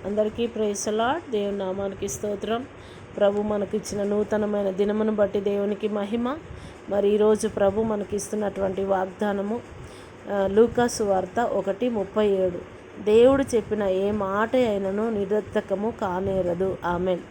అందరికీ praise the lord. దేవుని నామానికి స్తోత్రం. ప్రభు మనకిచ్చిన నూతనమైన దినమును బట్టి దేవునికి మహిమ. మరి ఈరోజు ప్రభు మనకిస్తున్నటువంటి వాగ్దానము లూకాసు వార్త 1:37. దేవుడు చెప్పిన ఏ మాట అయినను నిరర్థకము కానేరదు. ఆమెన్.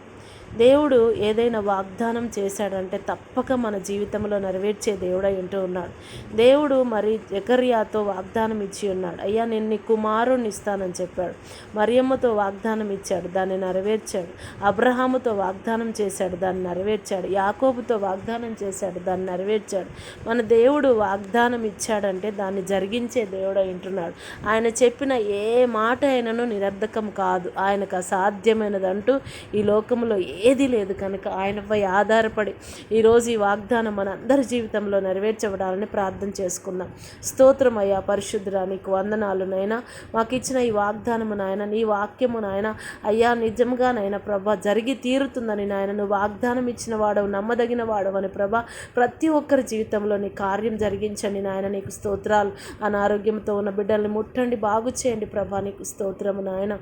దేవుడు ఏదైనా వాగ్దానం చేశాడంటే తప్పక మన జీవితంలో నెరవేర్చే దేవుడై ఉంటూ ఉన్నాడు. దేవుడు మరి జకర్యాతో వాగ్దానం ఇచ్చి ఉన్నాడు. అయ్యా, నేను నీ కుమారుణ్ణి ఇస్తానని చెప్పాడు. మరియమ్మతో వాగ్దానం ఇచ్చాడు, దాన్ని నెరవేర్చాడు. అబ్రహాముతో వాగ్దానం చేశాడు, దాన్ని నెరవేర్చాడు. యాకోబుతో వాగ్దానం చేశాడు, దాన్ని నెరవేర్చాడు. మన దేవుడు వాగ్దానం ఇచ్చాడంటే దాన్ని జరిగించే దేవుడై ఉంటున్నాడు. ఆయన చెప్పిన ఏ మాట అయినను నిరర్ధకం కాదు. ఆయనకు అసాధ్యమైనదంటూ ఈ లోకంలో ఏది లేదు. కనుక ఆయనపై ఆధారపడి ఈరోజు ఈ వాగ్దానం మన అందరి జీవితంలో నెరవేర్చబడాలని ప్రార్థన చేసుకుందాం. స్తోత్రం అయ్యా, పరిశుద్ధుడా, నీకు వందనాలు నాయనా. మాకు ఇచ్చిన ఈ వాగ్దానము నాయన, నీ వాక్యము నాయన అయ్యా నిజంగా నాయన ప్రభా జరిగి తీరుతుందని నాయన నువ్వు వాగ్దానం ఇచ్చిన వాడవు, నమ్మదగిన వాడవని ప్రభా ప్రతి ఒక్కరి జీవితంలో నీ కార్యం జరిగించండి నాయన. నీకు స్తోత్రాలు. అనారోగ్యంతో ఉన్న బిడ్డల్ని ముట్టండి, బాగు చేయండి ప్రభా. నీకు స్తోత్రము నాయన.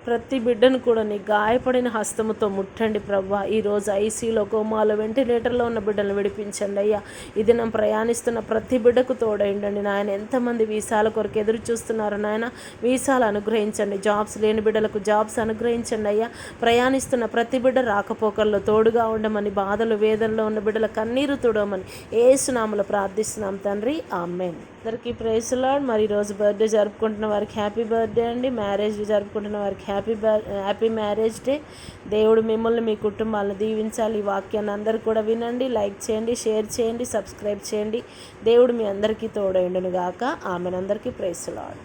ప్రతి బిడ్డను కూడా నీ గాయపడిన హస్తముతో ముట్టండి ప్రభా. ఈరోజు ఐసీలో, కోమాలో, వెంటిలేటర్లో ఉన్న బిడ్డలను విడిపించండి అయ్యా. ఈ దినం ప్రయాణిస్తున్న ప్రతి బిడ్డకు తోడైండండి నాయన. ఎంతమంది వీసాల కొరకు ఎదురు చూస్తున్నారు నాయన, వీసాలు అనుగ్రహించండి. జాబ్స్ లేని బిడ్డలకు జాబ్స్ అనుగ్రహించండి అయ్యా. ప్రయాణిస్తున్న ప్రతి బిడ్డ రాకపోకల్లో తోడుగా ఉండమని, బాధలు వేదనలో ఉన్న బిడ్డల కన్నీరు తుడవమని యేసు నామములో ప్రార్థిస్తున్నాం తండ్రి. ఆమేన్. అందరికీ ప్రైజ్ ది లార్డ్. మరి ఈరోజు బర్త్డే జరుపుకుంటున్న వారికి హ్యాపీ బర్త్డే అండి. మ్యారేజ్ జరుపుకుంటున్న వారికి హ్యాపీ మ్యారేజ్ డే. దేవుడు మిమ్మల్ని, మీ కుటుంబాలను దీవించాలి. ఈ వాక్యాన్ని అందరూ కూడా వినండి, లైక్ చేయండి, షేర్ చేయండి, సబ్స్క్రైబ్ చేయండి. దేవుడు మీ అందరికీ తోడైండును గాక. ఆమెన్. అందరికీ ప్రైజ్ ది లార్డ్.